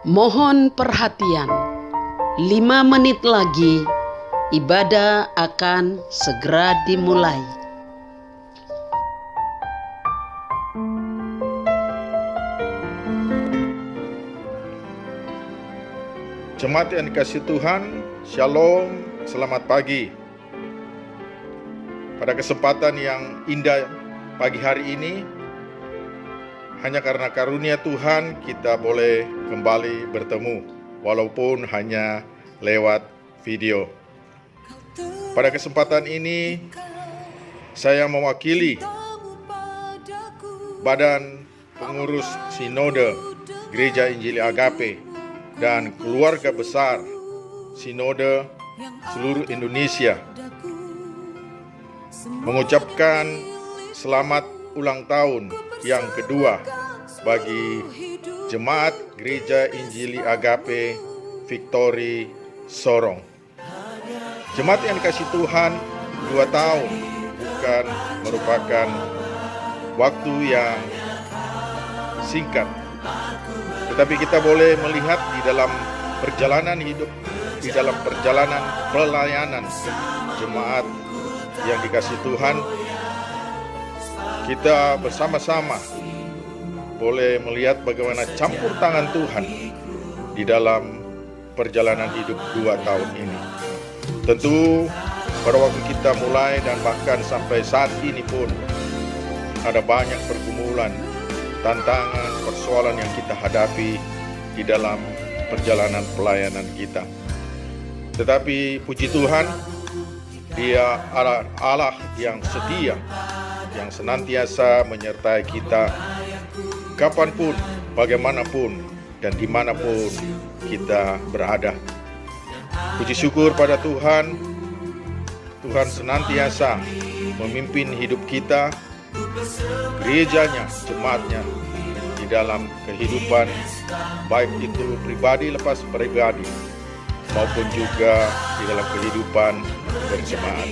Mohon perhatian, 5 menit lagi ibadah akan segera dimulai. Jemaat yang dikasihi Tuhan, Shalom, selamat pagi. Pada kesempatan yang indah pagi hari ini, hanya karena karunia Tuhan kita boleh kembali bertemu, walaupun hanya lewat video. Pada kesempatan ini, saya mewakili Badan Pengurus Sinode Gereja Injili Agape dan keluarga besar Sinode seluruh Indonesia mengucapkan selamat ulang tahun yang kedua bagi Jemaat Gereja Injili Agape Victory Sorong. Jemaat yang dikasihi Tuhan, 2 tahun bukan merupakan waktu yang singkat, tetapi kita boleh melihat di dalam perjalanan hidup, di dalam perjalanan pelayanan jemaat yang dikasihi Tuhan, kita bersama-sama boleh melihat bagaimana campur tangan Tuhan di dalam perjalanan hidup 2 tahun ini. Tentu pada waktu kita mulai dan bahkan sampai saat ini pun ada banyak pergumulan, tantangan, persoalan yang kita hadapi di dalam perjalanan pelayanan kita. Tetapi puji Tuhan, Dia Allah yang setia, yang senantiasa menyertai kita kapanpun, bagaimanapun, dan dimanapun kita berada. Puji syukur pada Tuhan, Tuhan senantiasa memimpin hidup kita, gerejanya, jemaatnya, di dalam kehidupan, baik itu pribadi lepas pribadi, maupun juga di dalam kehidupan berjemaat.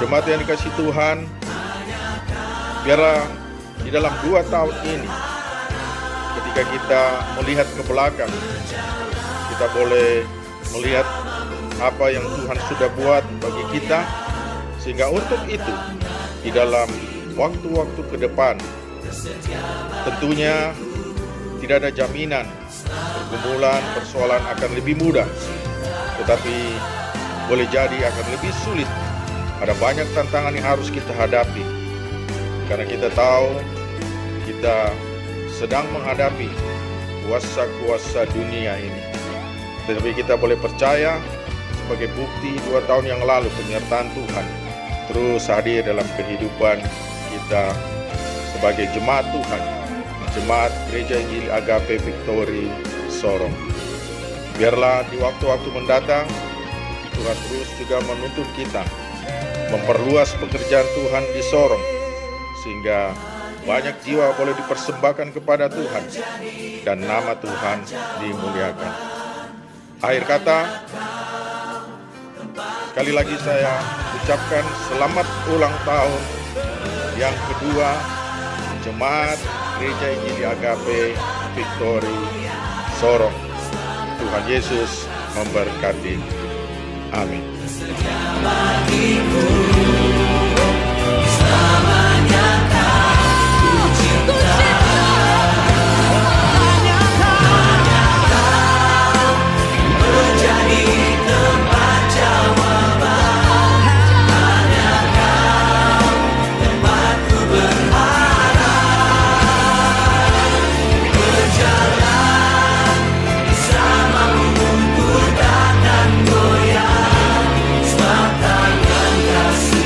Jemaat yang dikasihi Tuhan, biarlah di dalam 2 tahun ini, ketika kita melihat ke belakang, kita boleh melihat apa yang Tuhan sudah buat bagi kita, sehingga untuk itu di dalam waktu-waktu ke depan, tentunya tidak ada jaminan pergumulan, persoalan akan lebih mudah, tetapi boleh jadi akan lebih sulit. Ada banyak tantangan yang harus kita hadapi, karena kita tahu kita sedang menghadapi kuasa-kuasa dunia ini. Tetapi kita boleh percaya sebagai bukti 2 tahun yang lalu penyertaan Tuhan terus hadir dalam kehidupan kita sebagai jemaat Tuhan, Jemaat Gereja Injili Agape Victory Sorong. Biarlah di waktu-waktu mendatang Tuhan terus juga menuntun kita memperluas pekerjaan Tuhan di Sorong, sehingga banyak jiwa boleh dipersembahkan kepada Tuhan dan nama Tuhan dimuliakan. Akhir kata, sekali lagi saya ucapkan selamat ulang tahun yang kedua Jemaat Gereja Injili Agape Victory Sorong. Tuhan Yesus memberkati. Amin. Goyang, sebab tangan kasih.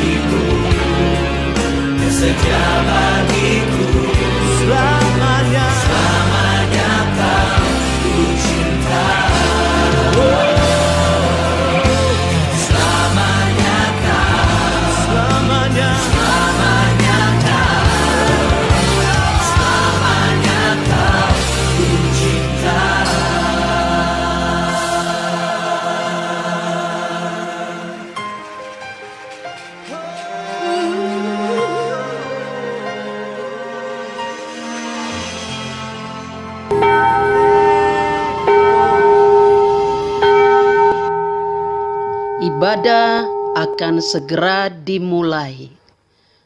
ibadah akan segera dimulai.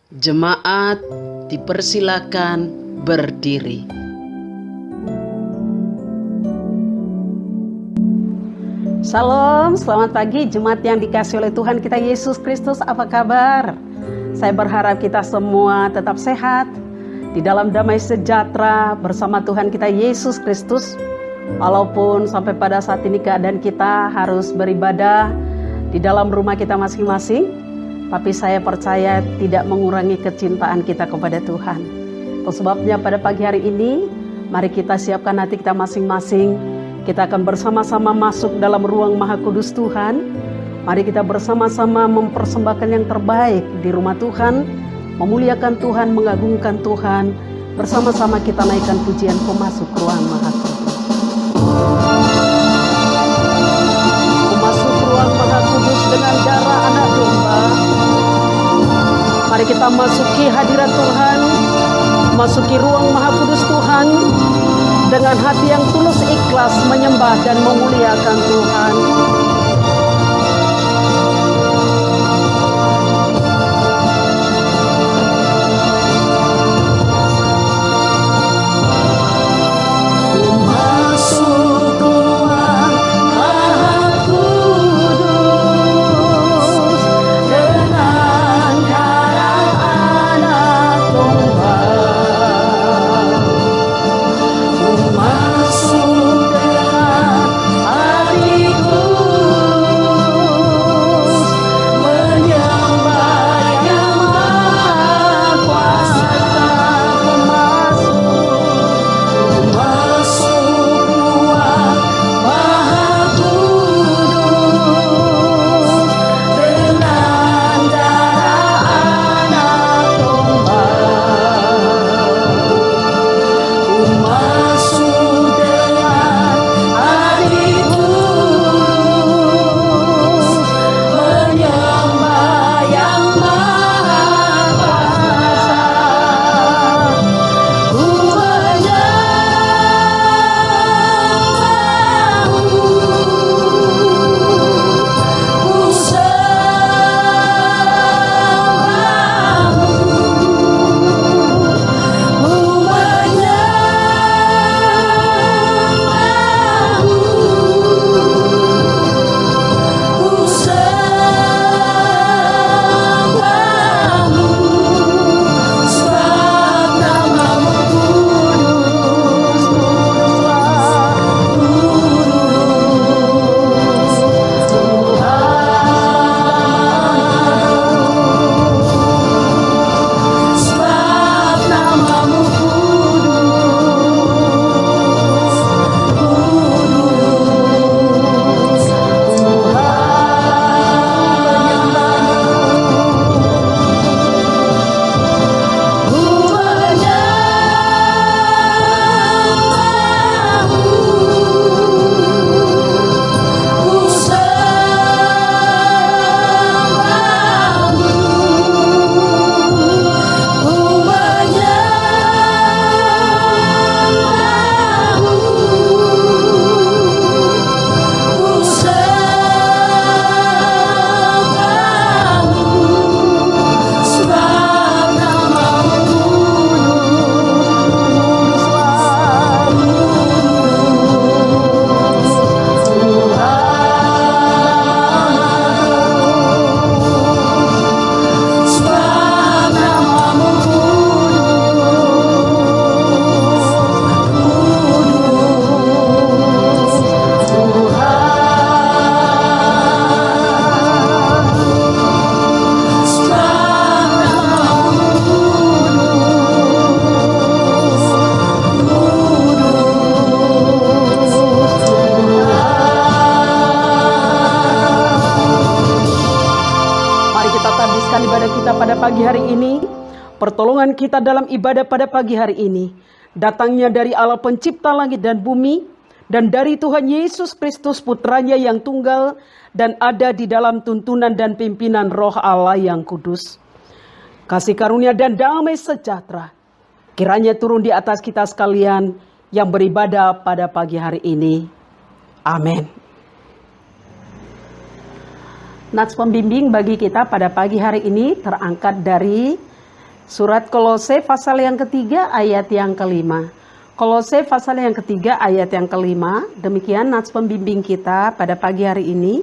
Jemaat dipersilakan berdiri. Shalom, selamat pagi jemaat yang dikasihi oleh Tuhan kita Yesus Kristus. Apa kabar? Saya berharap kita semua tetap sehat, di dalam damai sejahtera bersama Tuhan kita Yesus Kristus. Walaupun sampai pada saat ini keadaan kita harus beribadah di dalam rumah kita masing-masing, tapi saya percaya tidak mengurangi kecintaan kita kepada Tuhan. Itu sebabnya pada pagi hari ini, mari kita siapkan hati kita masing-masing. Kita akan bersama-sama masuk dalam ruang Maha Kudus Tuhan. Mari kita bersama-sama mempersembahkan yang terbaik di rumah Tuhan, memuliakan Tuhan, mengagungkan Tuhan. Bersama-sama kita naikkan pujian masuk ruang Maha Kudus. Masuk ruang Maha Kudus dengan darah anak domba. Mari kita masuki hadirat Tuhan, masuki ruang Maha Kudus Tuhan dengan hati yang tulus ikhlas menyembah dan memuliakan Tuhan. Pagi hari ini, pertolongan kita dalam ibadah pada pagi hari ini datangnya dari Allah pencipta langit dan bumi, dan dari Tuhan Yesus Kristus putranya yang tunggal, dan ada di dalam tuntunan dan pimpinan Roh Allah yang kudus. Kasih karunia dan damai sejahtera kiranya turun di atas kita sekalian yang beribadah pada pagi hari ini. Amin. Nats pembimbing bagi kita pada pagi hari ini terangkat dari surat Kolose pasal yang ketiga ayat yang kelima. Kolose pasal yang ketiga ayat yang kelima. Demikian nats pembimbing kita pada pagi hari ini.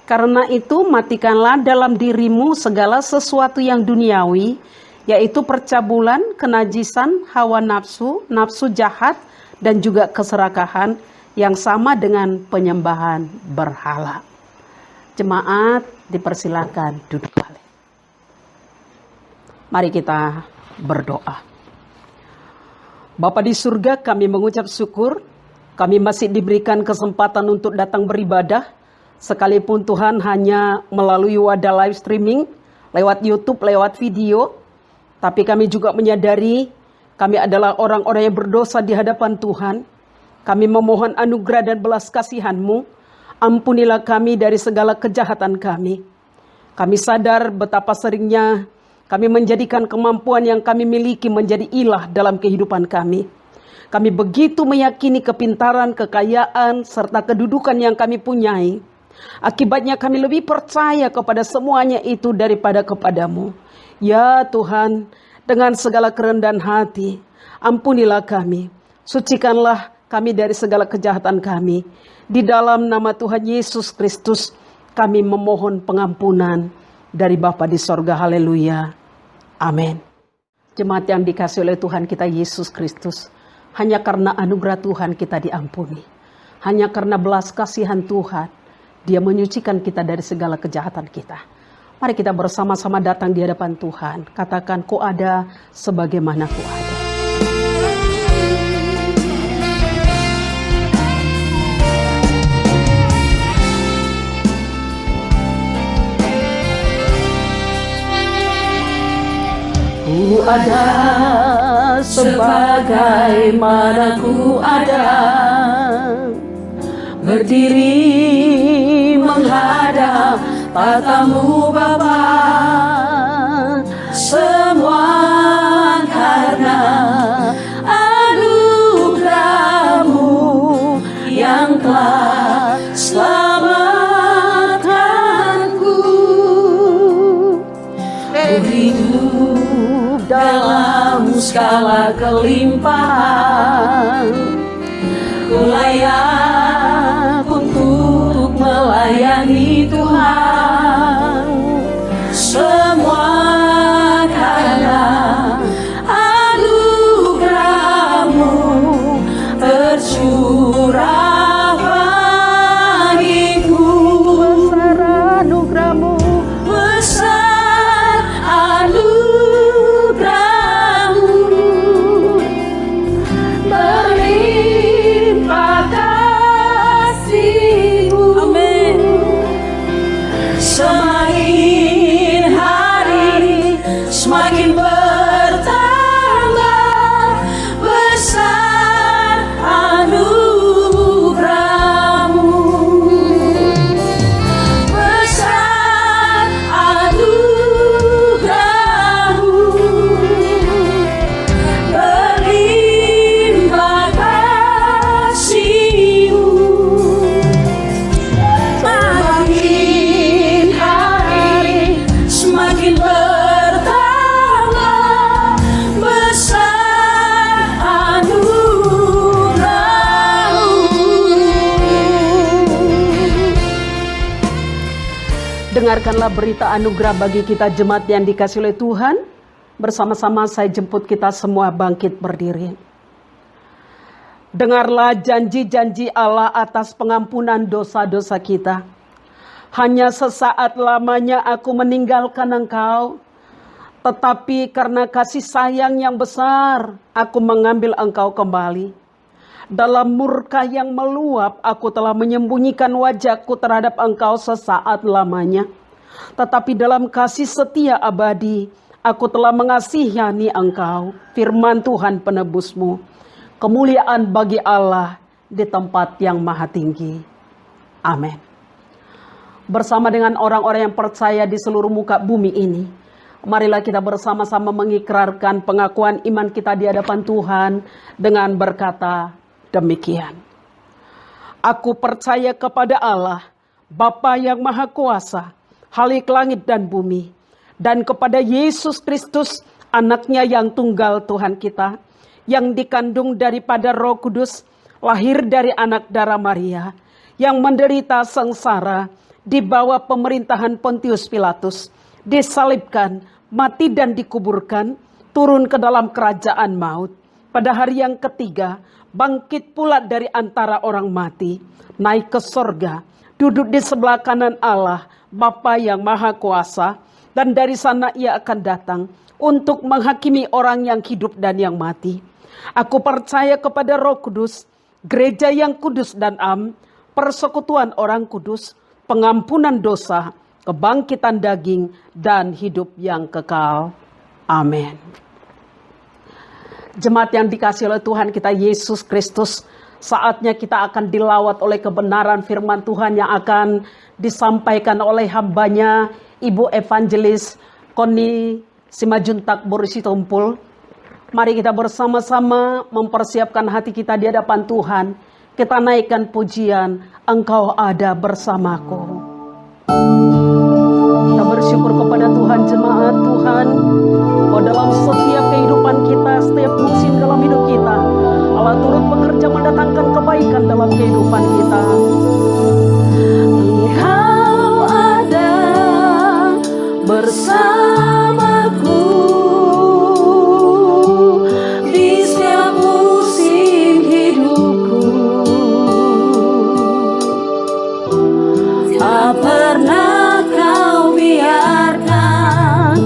Karena itu matikanlah dalam dirimu segala sesuatu yang duniawi, yaitu percabulan, kenajisan, hawa nafsu, nafsu jahat, dan juga keserakahan yang sama dengan penyembahan berhala. Jemaat dipersilakan duduk balik. Mari kita berdoa. Bapa di surga, kami mengucap syukur. Kami masih diberikan kesempatan untuk datang beribadah. Sekalipun Tuhan hanya melalui wadah live streaming, lewat YouTube, lewat video. Tapi kami juga menyadari kami adalah orang-orang yang berdosa di hadapan Tuhan. Kami memohon anugerah dan belas kasihan-Mu. Ampunilah kami dari segala kejahatan kami. Kami sadar betapa seringnya kami menjadikan kemampuan yang kami miliki menjadi ilah dalam kehidupan kami. Kami begitu meyakini kepintaran, kekayaan, serta kedudukan yang kami punyai. Akibatnya kami lebih percaya kepada semuanya itu daripada kepadamu. Ya Tuhan, dengan segala kerendahan hati, ampunilah kami. Sucikanlah kami dari segala kejahatan kami. Di dalam nama Tuhan Yesus Kristus, kami memohon pengampunan dari Bapa di sorga. Haleluya. Amin. Jemaat yang dikasihi oleh Tuhan kita Yesus Kristus, hanya karena anugerah Tuhan kita diampuni. Hanya karena belas kasihan Tuhan, Dia menyucikan kita dari segala kejahatan kita. Mari kita bersama-sama datang di hadapan Tuhan. Katakan, Ku ada sebagaimana Ku ada. Ku ada sebagaimana Ku ada, berdiri menghadap tatamu Bapa. Semua karena anugerah-Mu yang telah selamatkanku. Ku hidup dalam segala kelimpahan, ku layak untuk melayani Tuhan. Semua karena anugerah-Mu tercurah bagiku. Besar anugerah-Mu, besar anugerah-Mu, berlimpah kasih-Mu. Amin. Semakin hari semakin bertambah besar anugerah-Mu, besar anugerah-Mu, berlimpah kasih-Mu. Semakin hari semakin bertambah besar anugerah-Mu. Dengarkanlah berita anugerah bagi kita jemaat yang dikasihi oleh Tuhan. Bersama-sama saya jemput kita semua bangkit berdiri. Dengarlah janji-janji Allah atas pengampunan dosa-dosa kita. Hanya sesaat lamanya aku meninggalkan engkau, tetapi karena kasih sayang yang besar, aku mengambil engkau kembali. Dalam murka yang meluap, aku telah menyembunyikan wajahku terhadap engkau sesaat lamanya. Tetapi dalam kasih setia abadi, aku telah mengasihani engkau. Firman Tuhan penebusmu. Kemuliaan bagi Allah di tempat yang maha tinggi. Amin. Bersama dengan orang-orang yang percaya di seluruh muka bumi ini, marilah kita bersama-sama mengikrarkan pengakuan iman kita di hadapan Tuhan dengan berkata demikian. Aku percaya kepada Allah, Bapa yang Maha Kuasa, Khalik langit dan bumi, dan kepada Yesus Kristus, anaknya yang tunggal Tuhan kita, yang dikandung daripada Roh Kudus, lahir dari anak darah Maria, yang menderita sengsara di bawah pemerintahan Pontius Pilatus, disalibkan, mati dan dikuburkan, turun ke dalam kerajaan maut. Pada hari yang ketiga, bangkit pula dari antara orang mati, naik ke sorga, duduk di sebelah kanan Allah, Bapa yang Maha Kuasa, dan dari sana ia akan datang untuk menghakimi orang yang hidup dan yang mati. Aku percaya kepada Roh Kudus, gereja yang kudus dan am, persekutuan orang kudus, pengampunan dosa, kebangkitan daging, dan hidup yang kekal. Amin. Jemaat yang dikasihi oleh Tuhan kita Yesus Kristus, saatnya kita akan dilawat oleh kebenaran firman Tuhan yang akan disampaikan oleh hambanya Ibu Evangelis Koni Simajuntak Borisitumpul. Mari kita bersama-sama mempersiapkan hati kita di hadapan Tuhan. Kita naikkan pujian, Engkau ada bersamaku. Kita bersyukur kepada Tuhan jemaat Tuhan. Oh, dalam setiap kehidupan kita, setiap musim dalam hidup kita, Allah turut bekerja mendatangkan kebaikan dalam kehidupan kita. Engkau ada bersamaku di setiap musim hidupku. Tak pernah kau biarkan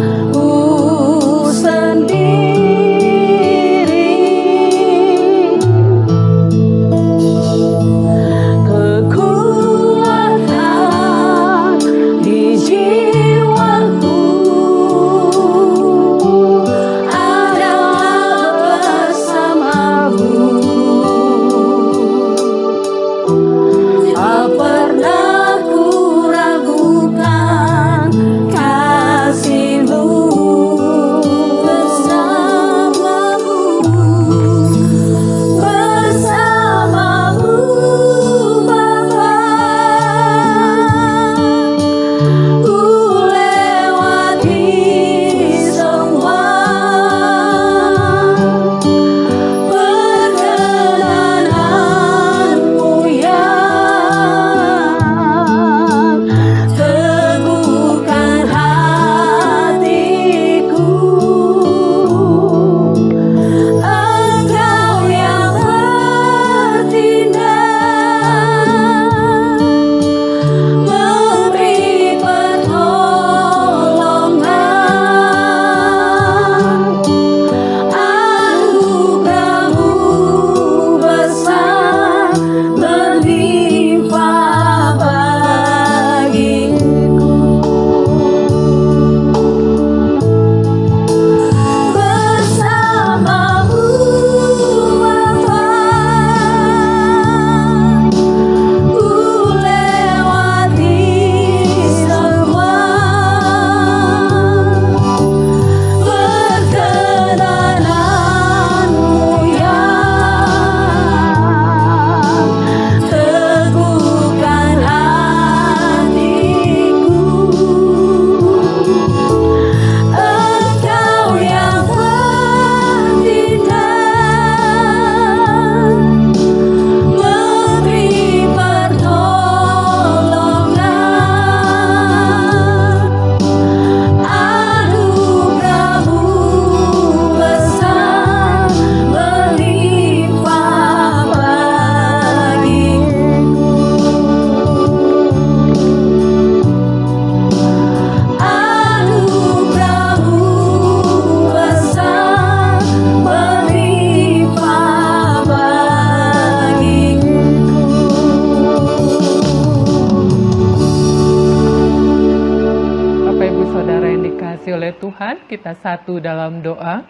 Tuhan, kita satu dalam doa.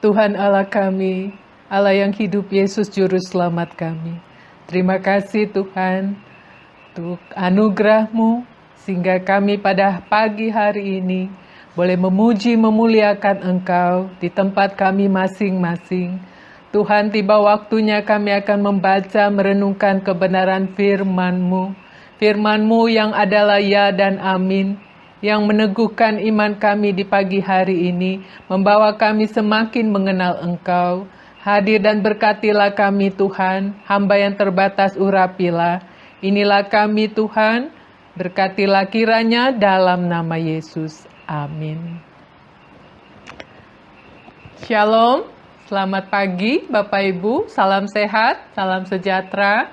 Tuhan Allah kami, Allah yang hidup, Yesus Juru Selamat kami. Terima kasih Tuhan untuk anugerah-Mu sehingga kami pada pagi hari ini boleh memuji memuliakan Engkau di tempat kami masing-masing. Tuhan, tiba waktunya kami akan membaca merenungkan kebenaran firman-Mu. Firman-Mu yang adalah ya dan amin, yang meneguhkan iman kami di pagi hari ini, membawa kami semakin mengenal Engkau. Hadir dan berkatilah kami Tuhan, hamba yang terbatas urapilah. Inilah kami Tuhan, berkatilah kiranya dalam nama Yesus. Amin. Shalom, selamat pagi Bapak Ibu, salam sehat, salam sejahtera.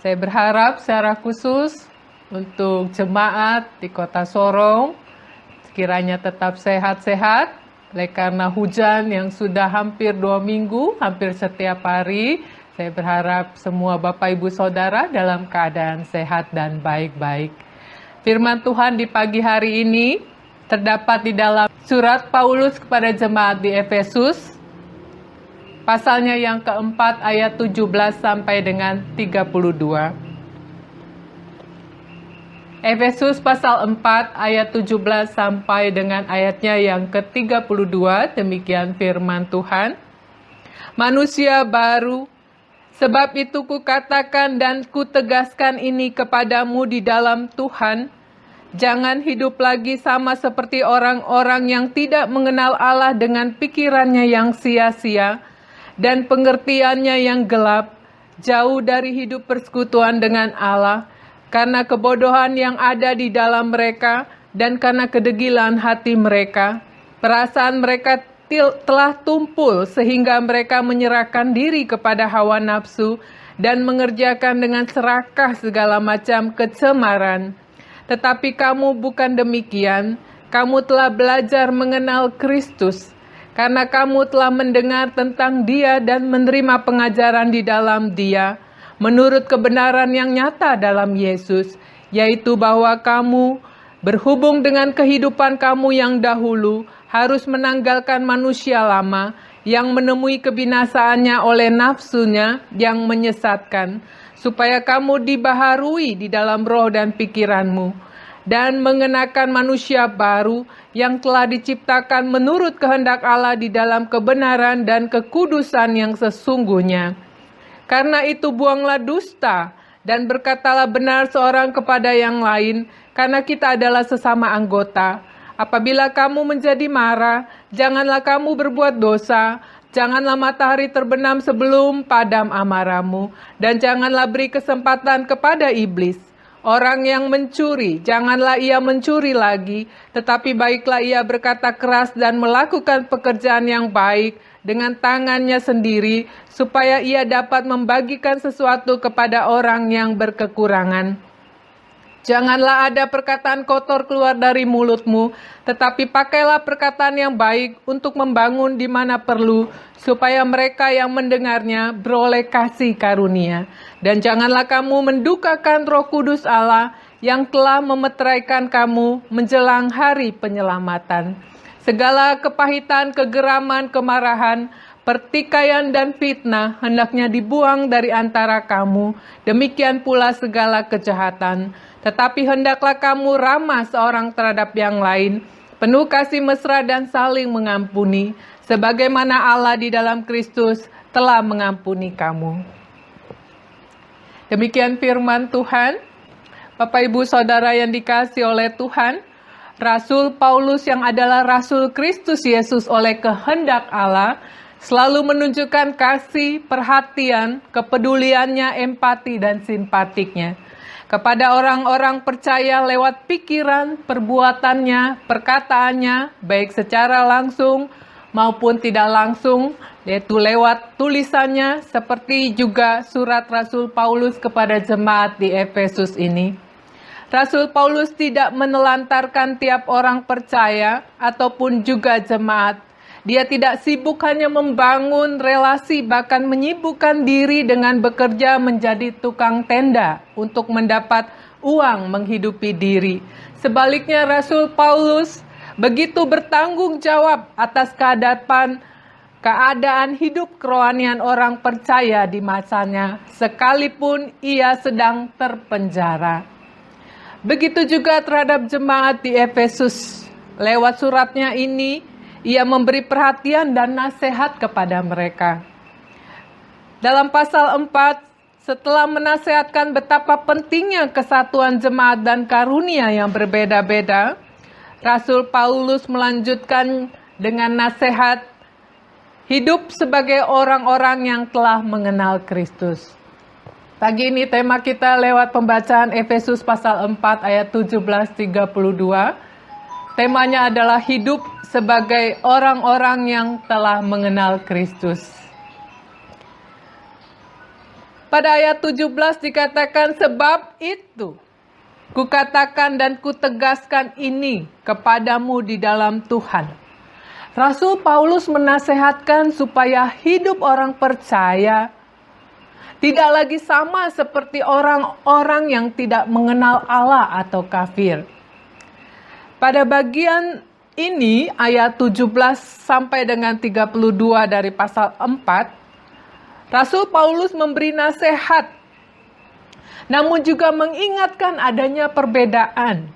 Saya berharap secara khusus untuk jemaat di Kota Sorong, sekiranya tetap sehat-sehat, oleh karena hujan yang sudah hampir 2 minggu, hampir setiap hari. Saya berharap semua Bapak Ibu Saudara dalam keadaan sehat dan baik-baik. Firman Tuhan di pagi hari ini terdapat di dalam surat Paulus kepada jemaat di Efesus, pasalnya yang keempat ayat 17 sampai dengan 32. Efesus pasal 4 ayat 17 sampai dengan ayatnya yang ke-32, demikian firman Tuhan. Manusia baru, sebab itu kukatakan dan kutegaskan ini kepadamu di dalam Tuhan, jangan hidup lagi sama seperti orang-orang yang tidak mengenal Allah dengan pikirannya yang sia-sia dan pengertiannya yang gelap, jauh dari hidup persekutuan dengan Allah, karena kebodohan yang ada di dalam mereka dan karena kedegilan hati mereka. Perasaan mereka telah tumpul sehingga mereka menyerahkan diri kepada hawa nafsu dan mengerjakan dengan serakah segala macam kecemaran. Tetapi kamu bukan demikian, kamu telah belajar mengenal Kristus, karena kamu telah mendengar tentang Dia dan menerima pengajaran di dalam Dia, menurut kebenaran yang nyata dalam Yesus, yaitu bahwa kamu berhubung dengan kehidupan kamu yang dahulu, harus menanggalkan manusia lama yang menemui kebinasaannya oleh nafsunya yang menyesatkan, supaya kamu dibaharui di dalam roh dan pikiranmu, dan mengenakan manusia baru yang telah diciptakan menurut kehendak Allah di dalam kebenaran dan kekudusan yang sesungguhnya. Karena itu buanglah dusta, dan berkatalah benar seorang kepada yang lain, karena kita adalah sesama anggota. Apabila kamu menjadi marah, janganlah kamu berbuat dosa, janganlah matahari terbenam sebelum padam amarahmu, dan janganlah beri kesempatan kepada iblis. Orang yang mencuri, janganlah ia mencuri lagi, tetapi baiklah ia berkata keras dan melakukan pekerjaan yang baik dengan tangannya sendiri, supaya ia dapat membagikan sesuatu kepada orang yang berkekurangan. Janganlah ada perkataan kotor keluar dari mulutmu, tetapi pakailah perkataan yang baik untuk membangun di mana perlu, supaya mereka yang mendengarnya beroleh kasih karunia. Dan janganlah kamu mendukakan Roh Kudus Allah yang telah memeteraikan kamu menjelang hari penyelamatan. Segala kepahitan, kegeraman, kemarahan, pertikaian dan fitnah hendaknya dibuang dari antara kamu, demikian pula segala kejahatan. Tetapi hendaklah kamu ramah seorang terhadap yang lain, penuh kasih mesra dan saling mengampuni, sebagaimana Allah di dalam Kristus telah mengampuni kamu. Demikian firman Tuhan. Bapak Ibu Saudara yang dikasihi oleh Tuhan, Rasul Paulus yang adalah Rasul Kristus Yesus oleh kehendak Allah, selalu menunjukkan kasih, perhatian, kepeduliannya, empati, dan simpatiknya kepada orang-orang percaya lewat pikiran, perbuatannya, perkataannya, baik secara langsung maupun tidak langsung, yaitu lewat tulisannya, seperti juga surat Rasul Paulus kepada jemaat di Efesus ini. Rasul Paulus tidak menelantarkan tiap orang percaya ataupun juga jemaat. Dia tidak sibuk hanya membangun relasi, bahkan menyibukkan diri dengan bekerja menjadi tukang tenda untuk mendapat uang menghidupi diri. Sebaliknya Rasul Paulus begitu bertanggung jawab atas keadaan hidup kerohanian orang percaya di masanya, sekalipun ia sedang terpenjara. Begitu juga terhadap jemaat di Efesus. Lewat suratnya ini, ia memberi perhatian dan nasihat kepada mereka. Dalam pasal 4, setelah menasihatkan betapa pentingnya kesatuan jemaat dan karunia yang berbeda-beda, Rasul Paulus melanjutkan dengan nasihat hidup sebagai orang-orang yang telah mengenal Kristus. Pagi ini tema kita lewat pembacaan Efesus pasal 4 ayat 17-32. Temanya adalah hidup sebagai orang-orang yang telah mengenal Kristus. Pada ayat 17 dikatakan, sebab itu kukatakan dan kutegaskan ini kepadamu di dalam Tuhan. Rasul Paulus menasehatkan supaya hidup orang percaya tidak lagi sama seperti orang-orang yang tidak mengenal Allah atau kafir. Pada bagian ini, ayat 17 sampai dengan 32 dari pasal 4, Rasul Paulus memberi nasihat, namun juga mengingatkan adanya perbedaan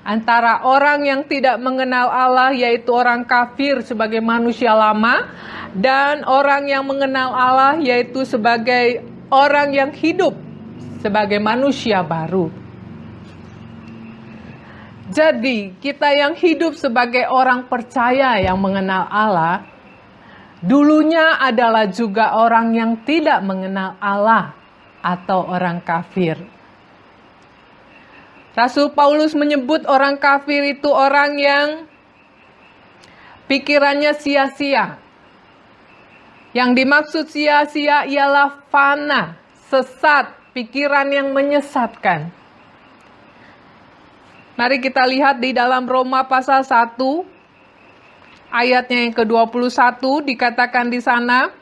antara orang yang tidak mengenal Allah, yaitu orang kafir sebagai manusia lama, dan orang yang mengenal Allah, yaitu sebagai orang yang hidup sebagai manusia baru. Jadi, kita yang hidup sebagai orang percaya yang mengenal Allah, dulunya adalah juga orang yang tidak mengenal Allah atau orang kafir. Rasul Paulus menyebut orang kafir itu orang yang pikirannya sia-sia. Yang dimaksud sia-sia ialah fana, sesat, pikiran yang menyesatkan. Mari kita lihat di dalam Roma pasal 1, ayatnya yang ke-21, dikatakan di sana,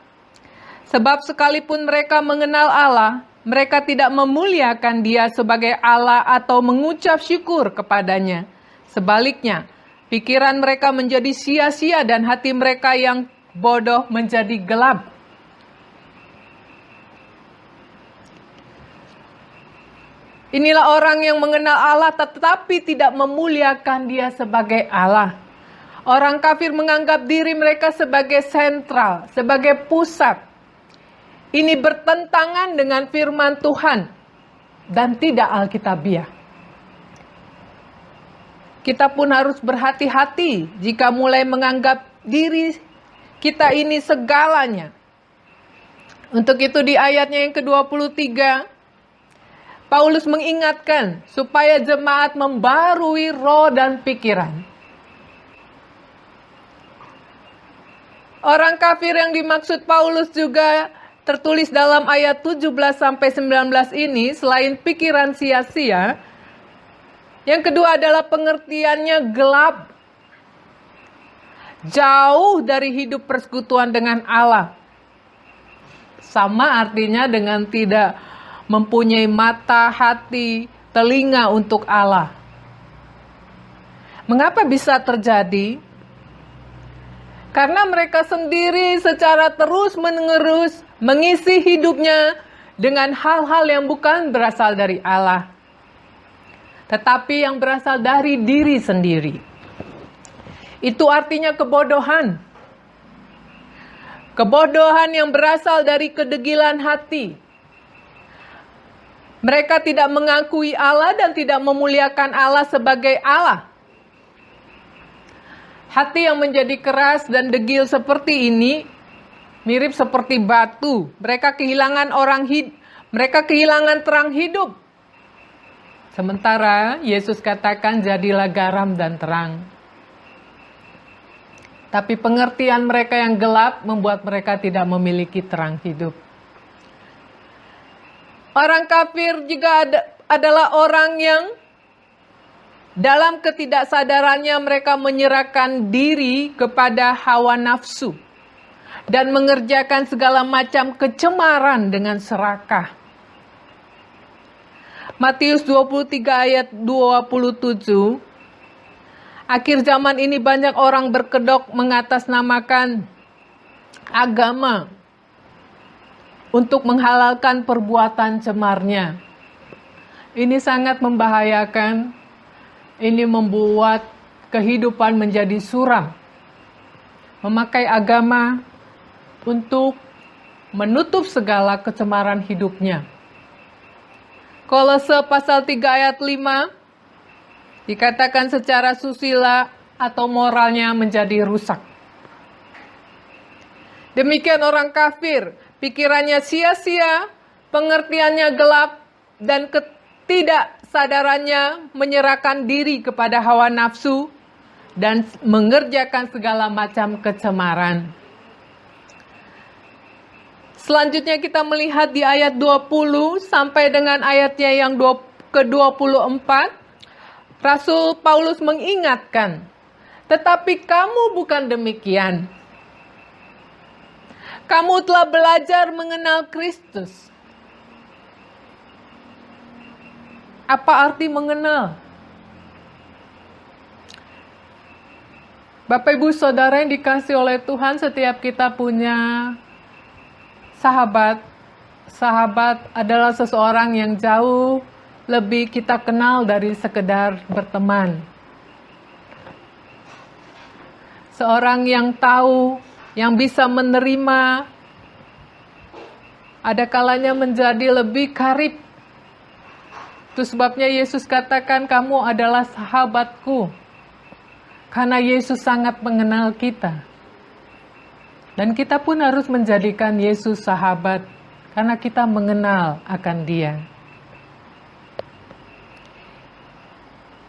sebab sekalipun mereka mengenal Allah, mereka tidak memuliakan Dia sebagai Allah atau mengucap syukur kepadanya. Sebaliknya, pikiran mereka menjadi sia-sia dan hati mereka yang bodoh menjadi gelap. Inilah orang yang mengenal Allah tetapi tidak memuliakan Dia sebagai Allah. Orang kafir menganggap diri mereka sebagai sentral, sebagai pusat. Ini bertentangan dengan firman Tuhan dan tidak alkitabiah. Kita pun harus berhati-hati jika mulai menganggap diri kita ini segalanya. Untuk itu di ayatnya yang ke-23, Paulus mengingatkan supaya jemaat membarui roh dan pikiran. Orang kafir yang dimaksud Paulus juga tertulis dalam ayat 17-19 ini, selain pikiran sia-sia, yang kedua adalah pengertiannya gelap. Jauh dari hidup persekutuan dengan Allah. Sama artinya dengan tidak mempunyai mata, hati, telinga untuk Allah. Mengapa bisa terjadi? Karena mereka sendiri secara terus-menerus mengisi hidupnya dengan hal-hal yang bukan berasal dari Allah, tetapi yang berasal dari diri sendiri. Itu artinya kebodohan. Kebodohan yang berasal dari kedegilan hati. Mereka tidak mengakui Allah dan tidak memuliakan Allah sebagai Allah. Hati yang menjadi keras dan degil seperti ini mirip seperti batu. Mereka kehilangan terang hidup. Sementara Yesus katakan, jadilah garam dan terang. Tapi pengertian mereka yang gelap membuat mereka tidak memiliki terang hidup. Orang kafir juga adalah orang yang dalam ketidaksadarannya mereka menyerahkan diri kepada hawa nafsu dan mengerjakan segala macam kecemaran dengan serakah. Matius 23 ayat 27. Akhir zaman ini banyak orang berkedok mengatasnamakan agama untuk menghalalkan perbuatan cemarnya. Ini sangat membahayakan. Ini membuat kehidupan menjadi suram. Memakai agama untuk menutup segala kecemaran hidupnya. Kolose pasal 3 ayat 5 dikatakan secara susila atau moralnya menjadi rusak. Demikian orang kafir, pikirannya sia-sia, pengertiannya gelap, dan ketidaksadarannya menyerahkan diri kepada hawa nafsu dan mengerjakan segala macam kecemaran. Selanjutnya kita melihat di ayat 20 sampai dengan ayatnya yang ke-24, Rasul Paulus mengingatkan, tetapi kamu bukan demikian. Kamu telah belajar mengenal Kristus. Apa arti mengenal? Bapak Ibu Saudara yang dikasih oleh Tuhan, setiap kita punya sahabat. Sahabat adalah seseorang yang jauh lebih kita kenal dari sekedar berteman. Seorang yang tahu, yang bisa menerima, ada kalanya menjadi lebih karib. Itu sebabnya Yesus katakan, kamu adalah sahabatku. Karena Yesus sangat mengenal kita. Dan kita pun harus menjadikan Yesus sahabat, karena kita mengenal akan Dia.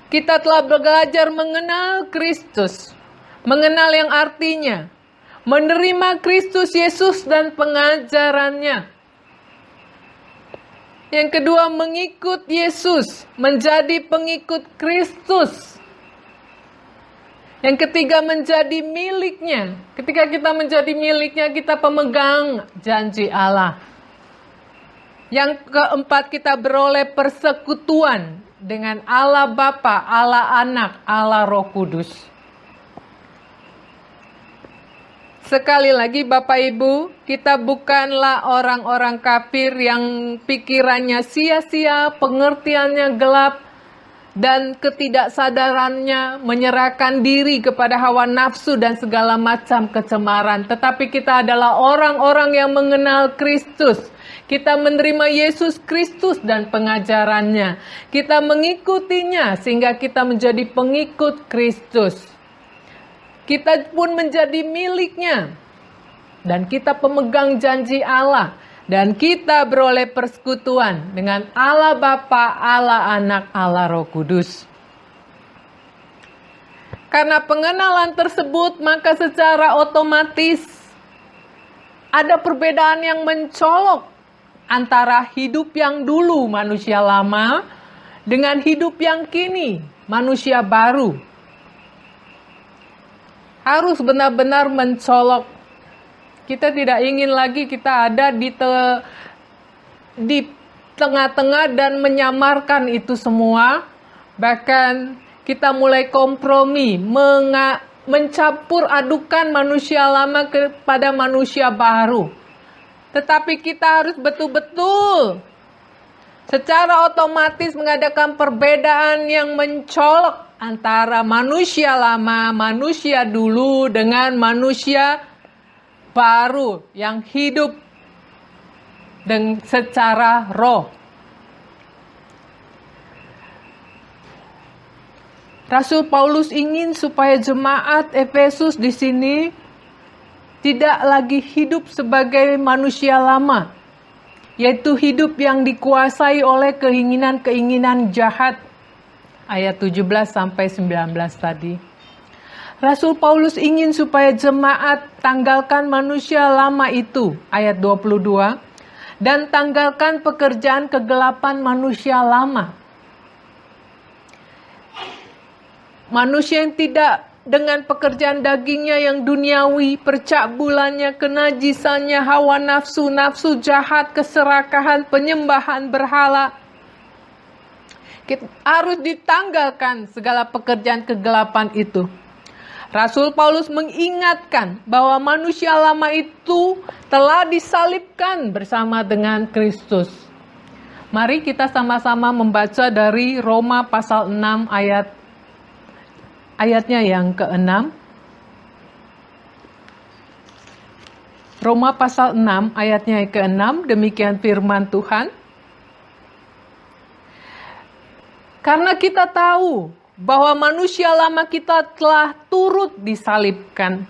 Kita telah belajar mengenal Kristus. Mengenal yang artinya menerima Kristus Yesus dan pengajarannya. Yang kedua, mengikut Yesus, menjadi pengikut Kristus. Yang ketiga, menjadi miliknya. Ketika kita menjadi miliknya, kita pemegang janji Allah. Yang keempat, kita beroleh persekutuan dengan Allah Bapa, Allah Anak, Allah Roh Kudus. Sekali lagi Bapak Ibu, kita bukanlah orang-orang kafir yang pikirannya sia-sia, pengertiannya gelap, dan ketidaksadarannya menyerahkan diri kepada hawa nafsu dan segala macam kecemaran. Tetapi kita adalah orang-orang yang mengenal Kristus. Kita menerima Yesus Kristus dan pengajarannya. Kita mengikutinya sehingga kita menjadi pengikut Kristus. Kita pun menjadi miliknya. Dan kita pemegang janji Allah. Dan kita beroleh persekutuan dengan Allah Bapa, Allah Anak, Allah Roh Kudus. Karena pengenalan tersebut, maka secara otomatis ada perbedaan yang mencolok antara hidup yang dulu manusia lama dengan hidup yang kini manusia baru. Harus benar-benar mencolok. Kita tidak ingin lagi kita ada di tengah-tengah dan menyamarkan itu semua. Bahkan kita mulai kompromi, mencampur adukan manusia lama kepada manusia baru. Tetapi kita harus betul-betul secara otomatis mengadakan perbedaan yang mencolok antara manusia lama, manusia dulu dengan manusia baru yang hidup dengan secara roh. Rasul Paulus ingin supaya jemaat Efesus di sini tidak lagi hidup sebagai manusia lama, yaitu hidup yang dikuasai oleh keinginan-keinginan jahat. Ayat 17 sampai 19 tadi. Rasul Paulus ingin supaya jemaat tanggalkan manusia lama itu, ayat 22, dan tanggalkan pekerjaan kegelapan manusia lama. Manusia yang tidak dengan pekerjaan dagingnya yang duniawi, percabulannya, kenajisannya, hawa nafsu, nafsu jahat, keserakahan, penyembahan berhala. Kita harus ditanggalkan segala pekerjaan kegelapan itu. Rasul Paulus mengingatkan bahwa manusia lama itu telah disalibkan bersama dengan Kristus. Mari kita sama-sama membaca dari Roma pasal 6 ayatnya yang ke-6. Roma pasal 6 ayatnya yang ke-6, demikian firman Tuhan. Karena kita tahu bahwa manusia lama kita telah turut disalibkan,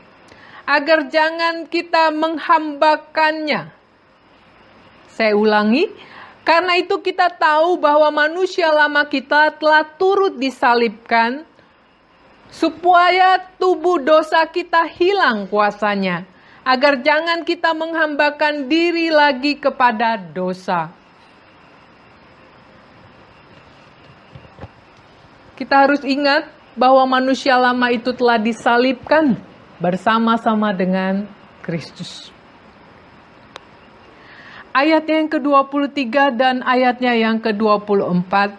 agar jangan kita menghambakannya. Saya ulangi, karena itu kita tahu bahwa manusia lama kita telah turut disalibkan, supaya tubuh dosa kita hilang kuasanya, agar jangan kita menghambakan diri lagi kepada dosa. Kita harus ingat bahwa manusia lama itu telah disalibkan bersama-sama dengan Kristus. Ayatnya yang ke-23 dan ayatnya yang ke-24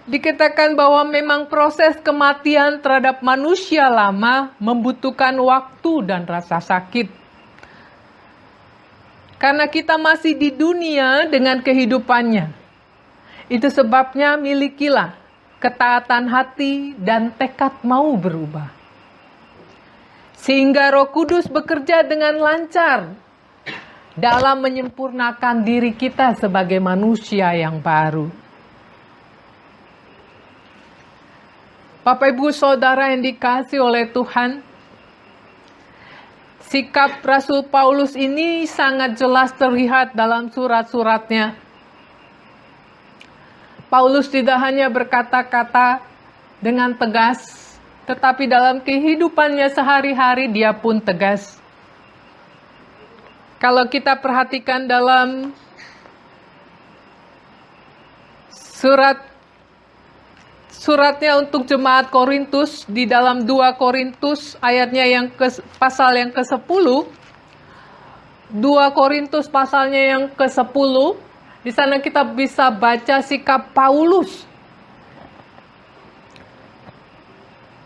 dikatakan bahwa memang proses kematian terhadap manusia lama membutuhkan waktu dan rasa sakit. Karena kita masih di dunia dengan kehidupannya. Itu sebabnya milikilah ketaatan hati dan tekad mau berubah. Sehingga Roh Kudus bekerja dengan lancar dalam menyempurnakan diri kita sebagai manusia yang baru. Bapak Ibu Saudara yang dikasihi oleh Tuhan, sikap Rasul Paulus ini sangat jelas terlihat dalam surat-suratnya. Paulus tidak hanya berkata-kata dengan tegas, tetapi dalam kehidupannya sehari-hari dia pun tegas. Kalau kita perhatikan dalam suratnya untuk jemaat Korintus, di dalam 2 Korintus ayatnya pasal yang ke-10, 2 Korintus pasalnya yang ke-10, di sana kita bisa baca sikap Paulus.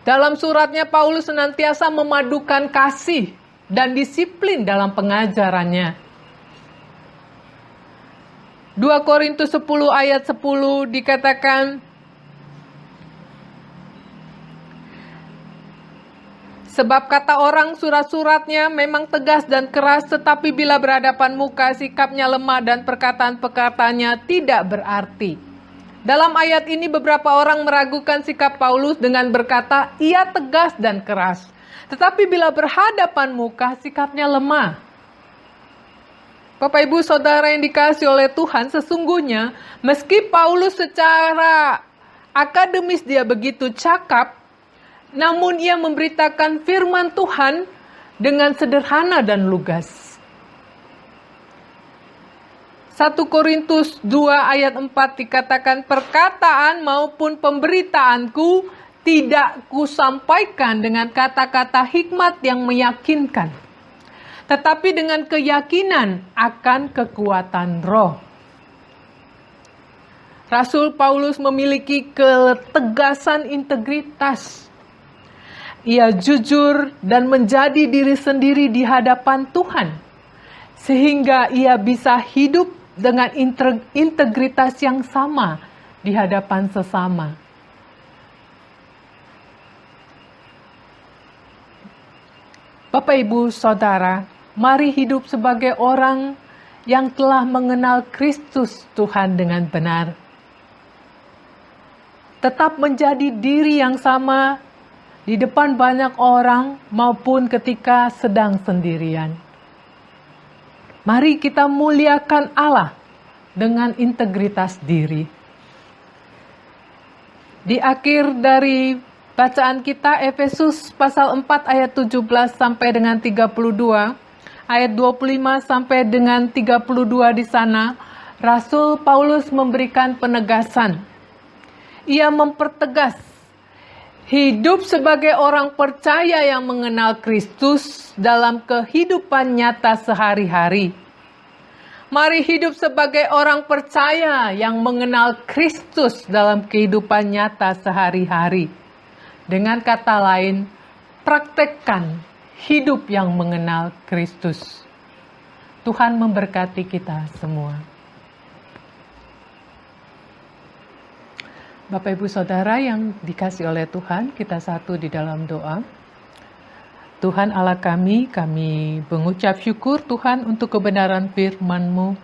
Dalam suratnya Paulus senantiasa memadukan kasih dan disiplin dalam pengajarannya. 2 Korintus 10 ayat 10 dikatakan, sebab kata orang surat-suratnya memang tegas dan keras, tetapi bila berhadapan muka sikapnya lemah dan perkataan-perkataannya tidak berarti. Dalam ayat ini beberapa orang meragukan sikap Paulus dengan berkata, ia tegas dan keras. Tetapi bila berhadapan muka sikapnya lemah. Bapak Ibu Saudara yang dikasihi oleh Tuhan, sesungguhnya meski Paulus secara akademis dia begitu cakap, namun ia memberitakan firman Tuhan dengan sederhana dan lugas. 1 Korintus 2 ayat 4 dikatakan, perkataan maupun pemberitaanku tidak kusampaikan dengan kata-kata hikmat yang meyakinkan, tetapi dengan keyakinan akan kekuatan roh. Rasul Paulus memiliki ketegasan integritas. Ia jujur dan menjadi diri sendiri di hadapan Tuhan, sehingga ia bisa hidup dengan integritas yang sama di hadapan sesama. Bapak Ibu Saudara, mari hidup sebagai orang yang telah mengenal Kristus Tuhan dengan benar. Tetap menjadi diri yang sama di depan banyak orang maupun ketika sedang sendirian. Mari kita muliakan Allah dengan integritas diri. Di akhir dari bacaan kita, Efesus pasal 4 ayat 17 sampai dengan 32, ayat 25 sampai dengan 32 di sana, Rasul Paulus memberikan penegasan. Ia mempertegas hidup sebagai orang percaya yang mengenal Kristus dalam kehidupan nyata sehari-hari. Mari hidup sebagai orang percaya yang mengenal Kristus dalam kehidupan nyata sehari-hari. Dengan kata lain, praktekkan hidup yang mengenal Kristus. Tuhan memberkati kita semua. Bapak Ibu Saudara yang dikasihi oleh Tuhan, kita satu di dalam doa. Tuhan Allah kami mengucap syukur Tuhan untuk kebenaran firman-Mu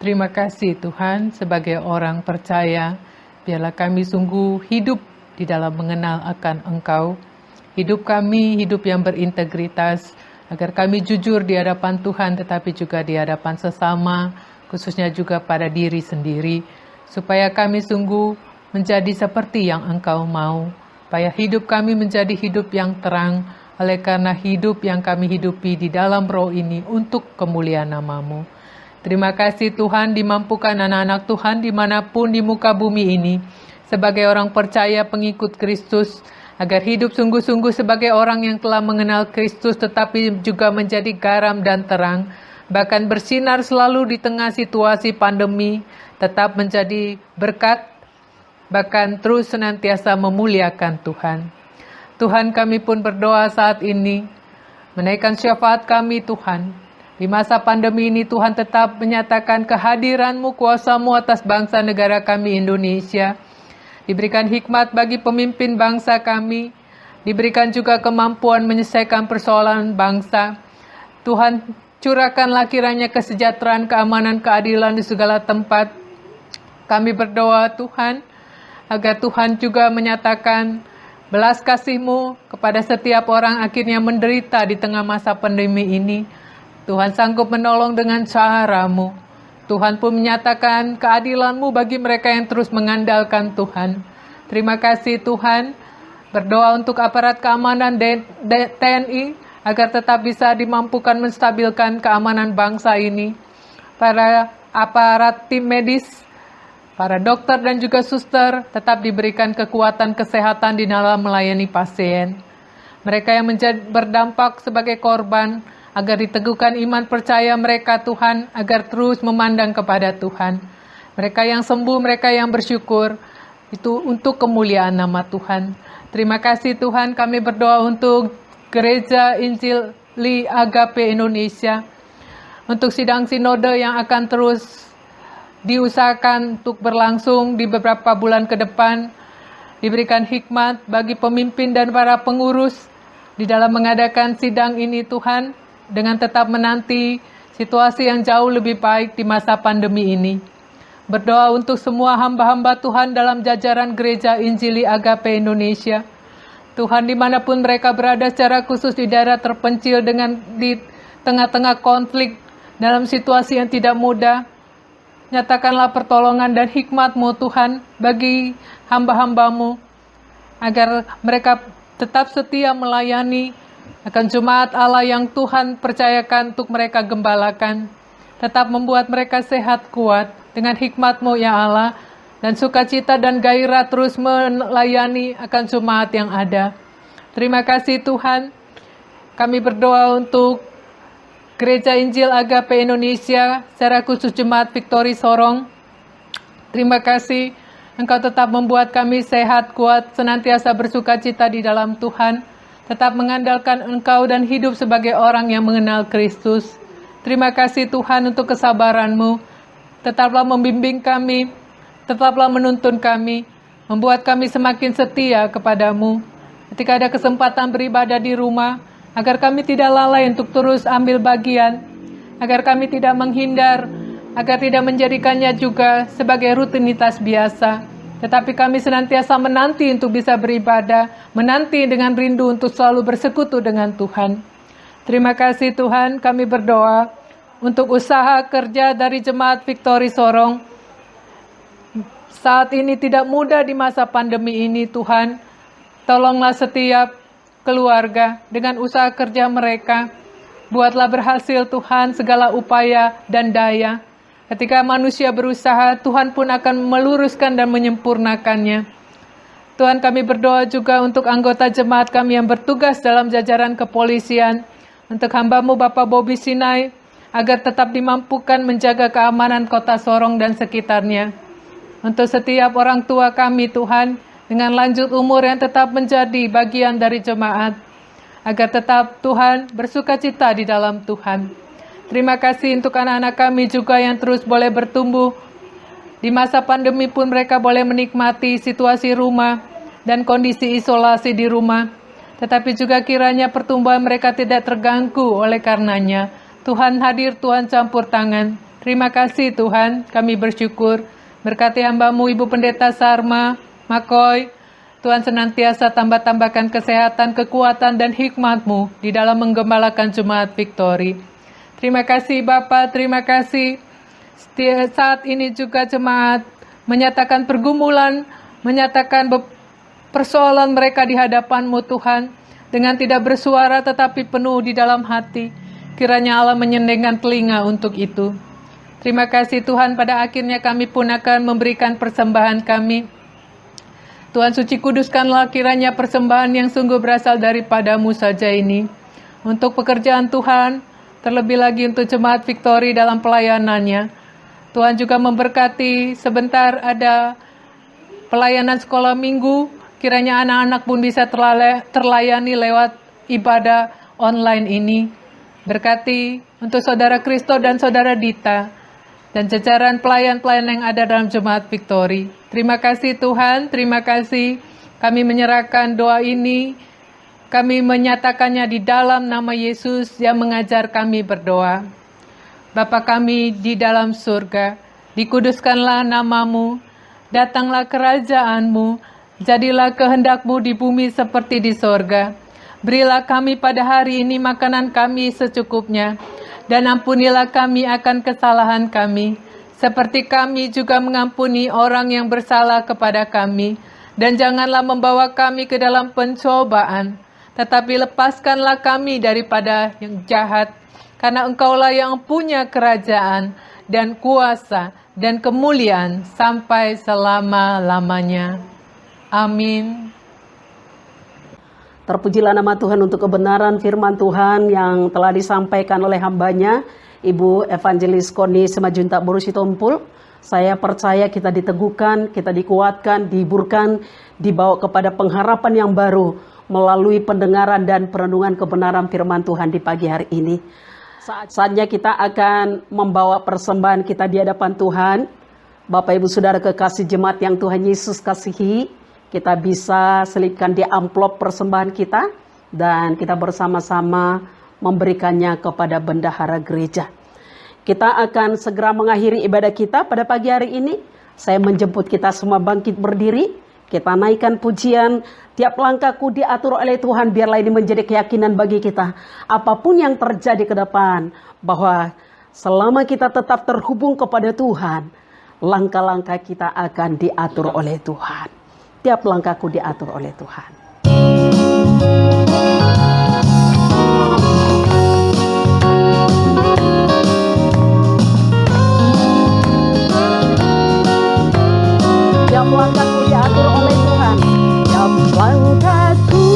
Terima kasih Tuhan, sebagai orang percaya, biarlah kami sungguh hidup di dalam mengenal akan Engkau. Hidup kami, hidup yang berintegritas, agar kami jujur di hadapan Tuhan, tetapi juga di hadapan sesama, khususnya juga pada diri sendiri, supaya kami sungguh menjadi seperti yang Engkau mau, supaya hidup kami menjadi hidup yang terang, oleh karena hidup yang kami hidupi di dalam roh ini untuk kemuliaan nama-Mu. Terima kasih Tuhan, dimampukan anak-anak Tuhan dimanapun di muka bumi ini, sebagai orang percaya pengikut Kristus, agar hidup sungguh-sungguh sebagai orang yang telah mengenal Kristus, tetapi juga menjadi garam dan terang, bahkan bersinar selalu di tengah situasi pandemi, tetap menjadi berkat, bahkan terus senantiasa memuliakan Tuhan. Tuhan, kami pun berdoa saat ini, menaikkan syafaat kami Tuhan. Di masa pandemi ini Tuhan tetap menyatakan kehadiran-Mu, kuasa-Mu atas bangsa negara kami Indonesia. Diberikan hikmat bagi pemimpin bangsa kami. Diberikan juga kemampuan menyelesaikan persoalan bangsa. Tuhan, curahkanlah kiranya kesejahteraan, keamanan, keadilan di segala tempat. Kami berdoa Tuhan, agar Tuhan juga menyatakan belas kasih-Mu kepada setiap orang akhirnya menderita di tengah masa pandemi ini. Tuhan sanggup menolong dengan cara-Mu. Tuhan pun menyatakan keadilan-Mu bagi mereka yang terus mengandalkan Tuhan. Terima kasih Tuhan. Berdoa untuk aparat keamanan TNI agar tetap bisa dimampukan menstabilkan keamanan bangsa ini. Para aparat tim medis, para dokter dan juga suster tetap diberikan kekuatan kesehatan di dalam melayani pasien. Mereka yang berdampak sebagai korban, agar diteguhkan iman percaya mereka Tuhan, agar terus memandang kepada Tuhan. Mereka yang sembuh, mereka yang bersyukur, itu untuk kemuliaan nama Tuhan. Terima kasih Tuhan, kami berdoa untuk Gereja Injili Agape Indonesia, untuk sidang sinode yang akan terus diusahakan untuk berlangsung di beberapa bulan ke depan. Diberikan hikmat bagi pemimpin dan para pengurus di dalam mengadakan sidang ini Tuhan, dengan tetap menanti situasi yang jauh lebih baik di masa pandemi ini. Berdoa untuk semua hamba-hamba Tuhan dalam jajaran Gereja Injili Agape Indonesia. Tuhan, dimanapun mereka berada, secara khusus di daerah terpencil di tengah-tengah konflik, dalam situasi yang tidak mudah, nyatakanlah pertolongan dan hikmat-Mu Tuhan bagi hamba-hamba-Mu, agar mereka tetap setia melayani akan jemaat Allah yang Tuhan percayakan untuk mereka gembalakan. Tetap membuat mereka sehat kuat dengan hikmat-Mu ya Allah, dan sukacita dan gairah terus melayani akan jemaat yang ada. Terima kasih Tuhan. Kami berdoa untuk Gereja Injil Agape Indonesia, secara khusus jemaat Victory Sorong. Terima kasih, Engkau tetap membuat kami sehat kuat, senantiasa bersukacita di dalam Tuhan, tetap mengandalkan Engkau dan hidup sebagai orang yang mengenal Kristus. Terima kasih Tuhan untuk kesabaran-Mu. Tetaplah membimbing kami, tetaplah menuntun kami, membuat kami semakin setia kepada-Mu. Ketika ada kesempatan beribadah di rumah, agar kami tidak lalai untuk terus ambil bagian, agar kami tidak menghindar, agar tidak menjadikannya juga sebagai rutinitas biasa. Tetapi kami senantiasa menanti untuk bisa beribadah, menanti dengan rindu untuk selalu bersekutu dengan Tuhan. Terima kasih Tuhan, kami berdoa untuk usaha kerja dari jemaat Victory Sorong. Saat ini tidak mudah di masa pandemi ini Tuhan. Tolonglah setiap keluarga dengan usaha kerja mereka. Buatlah berhasil Tuhan segala upaya dan daya. Ketika manusia berusaha, Tuhan pun akan meluruskan dan menyempurnakannya. Tuhan, kami berdoa juga untuk anggota jemaat kami yang bertugas dalam jajaran kepolisian, untuk hamba-Mu Bapak Bobby Sinai, agar tetap dimampukan menjaga keamanan kota Sorong dan sekitarnya. Untuk setiap orang tua kami Tuhan, dengan lanjut umur yang tetap menjadi bagian dari jemaat, agar tetap Tuhan bersukacita di dalam Tuhan. Terima kasih untuk anak-anak kami juga yang terus boleh bertumbuh. Di masa pandemi pun mereka boleh menikmati situasi rumah dan kondisi isolasi di rumah. Tetapi juga kiranya pertumbuhan mereka tidak terganggu oleh karenanya. Tuhan hadir, Tuhan campur tangan. Terima kasih Tuhan, kami bersyukur. Berkati hamba-Mu Ibu Pendeta Sarma, Makoy, Tuhan senantiasa tambah-tambahkan kesehatan, kekuatan, dan hikmat-Mu di dalam menggembalakan Jemaat Victory. Terima kasih Bapak, terima kasih. Saat ini juga jemaat menyatakan pergumulan, menyatakan persoalan mereka di hadapan-Mu Tuhan, dengan tidak bersuara tetapi penuh di dalam hati. Kiranya Allah menyenengkan telinga untuk itu. Terima kasih Tuhan, pada akhirnya kami pun akan memberikan persembahan kami. Tuhan suci kuduskanlah kiranya persembahan yang sungguh berasal daripada-Mu saja ini. Untuk pekerjaan Tuhan, terlebih lagi untuk Jemaat Victory dalam pelayanannya. Tuhan juga memberkati, sebentar ada pelayanan sekolah minggu, kiranya anak-anak pun bisa terlayani lewat ibadah online ini. Berkati untuk Saudara Kristo dan Saudara Dita, dan jajaran pelayan-pelayan yang ada dalam Jemaat Victory. Terima kasih Tuhan, terima kasih. Kami menyerahkan doa ini, kami menyatakannya di dalam nama Yesus yang mengajar kami berdoa. Bapa kami di dalam surga, dikuduskanlah nama-Mu, datanglah kerajaan-Mu, jadilah kehendak-Mu di bumi seperti di sorga. Berilah kami pada hari ini makanan kami secukupnya, dan ampunilah kami akan kesalahan kami, seperti kami juga mengampuni orang yang bersalah kepada kami. Dan janganlah membawa kami ke dalam pencobaan, tetapi lepaskanlah kami daripada yang jahat, karena Engkaulah yang punya kerajaan, dan kuasa, dan kemuliaan, sampai selama-lamanya. Amin. Terpujilah nama Tuhan untuk kebenaran firman Tuhan yang telah disampaikan oleh hambanya, Ibu Evangelis Koni Semajuntak Borositompul. Saya percaya kita diteguhkan, kita dikuatkan, dihiburkan, dibawa kepada pengharapan yang baru melalui pendengaran dan perenungan kebenaran firman Tuhan di pagi hari ini. Saatnya kita akan membawa persembahan kita di hadapan Tuhan. Bapak Ibu Saudara kekasih jemaat yang Tuhan Yesus kasihi, kita bisa selipkan di amplop persembahan kita dan kita bersama-sama memberikannya kepada bendahara gereja. Kita akan segera mengakhiri ibadah kita pada pagi hari ini. Saya menjemput kita semua bangkit berdiri. Kita naikkan pujian, tiap langkahku diatur oleh Tuhan, biarlah ini menjadi keyakinan bagi kita. Apapun yang terjadi ke depan, bahwa selama kita tetap terhubung kepada Tuhan, langkah-langkah kita akan diatur oleh Tuhan. Tiap langkahku diatur oleh Tuhan. Tiap langkahku diatur oleh Tuhan. Tiap langkahku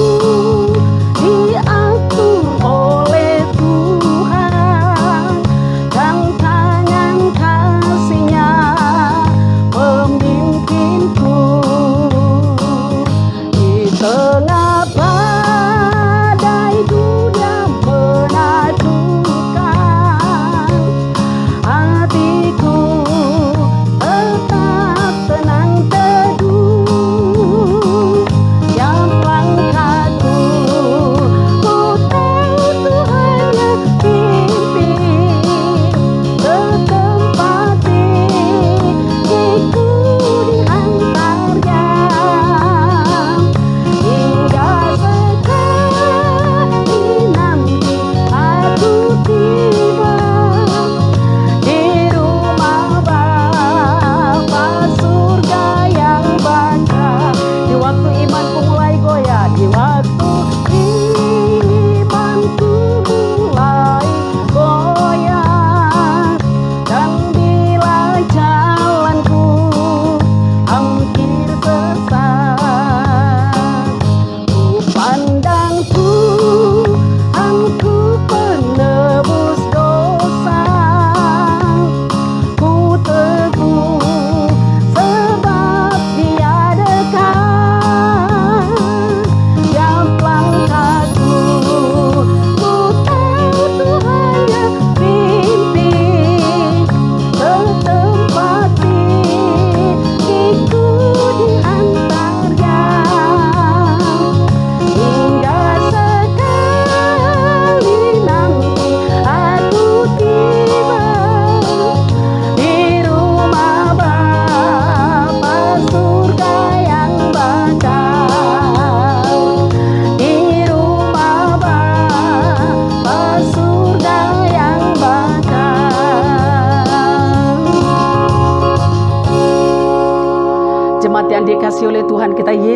diatur oleh Tuhan, dan tangan kasih-Nya memimpinku. Tengah badai dunia menakutkan, hatiku tetap tenang teduh. Tiap langkahku ku tahu Tuhan yang pimpin, setempat diriku dihantarnya. Hingga sekali nanti aku tiba di rumah Bapa surga yang bangga. Di waktu imanku mulai goyah, di waktu imanku mulai goyah, dan bila jalanku hampir sesat, pandang Tuhanku penebus dosa, ku teguh sebab Dia dekat. Tiap langkah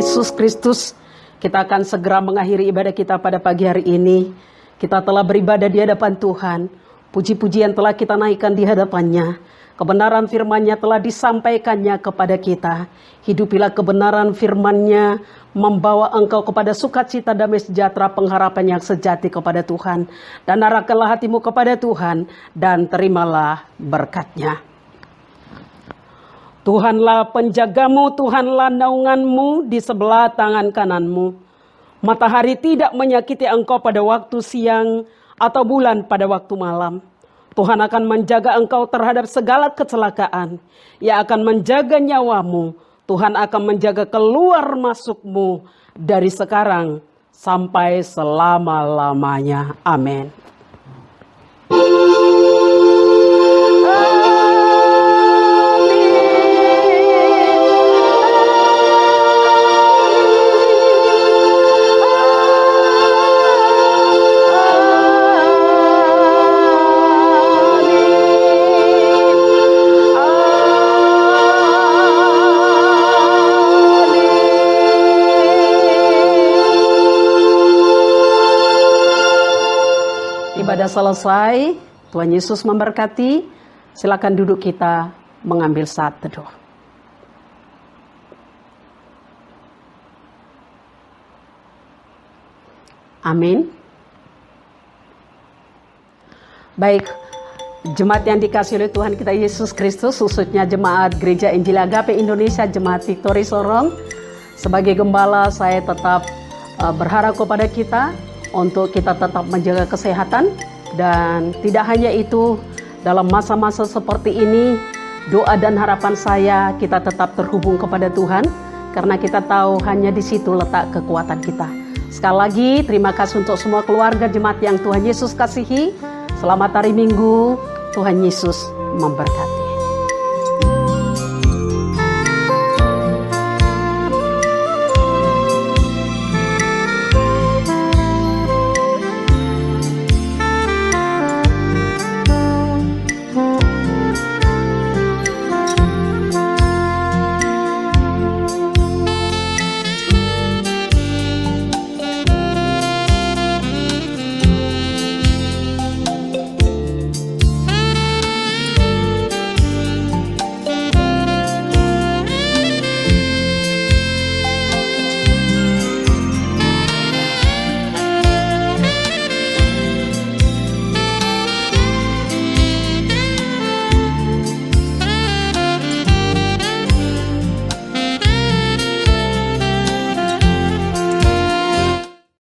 Yesus Kristus, kita akan segera mengakhiri ibadah kita pada pagi hari ini. Kita telah beribadah di hadapan Tuhan. Puji-pujian telah kita naikkan di hadapannya. Kebenaran firman-Nya telah disampaikannya kepada kita. Hidupilah kebenaran firman-Nya, membawa engkau kepada sukacita, damai sejahtera, pengharapan yang sejati kepada Tuhan. Dan arahkanlah hatimu kepada Tuhan, dan terimalah berkat-Nya. Tuhanlah penjagamu, Tuhanlah naunganmu di sebelah tangan kananmu. Matahari tidak menyakiti engkau pada waktu siang, atau bulan pada waktu malam. Tuhan akan menjaga engkau terhadap segala kecelakaan. Ia akan menjaga nyawamu. Tuhan akan menjaga keluar masukmu dari sekarang sampai selama-lamanya. Amin. Ibadah selesai, Tuhan Yesus memberkati. Silakan duduk, kita mengambil saat teduh. Amin. Baik, jemaat yang dikasihi oleh Tuhan kita Yesus Kristus, khususnya jemaat Gereja Injil Agape Indonesia, jemaat Victory Sorong. Sebagai gembala, saya tetap berharap kepada kita untuk kita tetap menjaga kesehatan, dan tidak hanya itu, dalam masa-masa seperti ini, doa dan harapan saya kita tetap terhubung kepada Tuhan, karena kita tahu hanya di situ letak kekuatan kita. Sekali lagi, terima kasih untuk semua keluarga jemaat yang Tuhan Yesus kasihi. Selamat hari Minggu, Tuhan Yesus memberkati.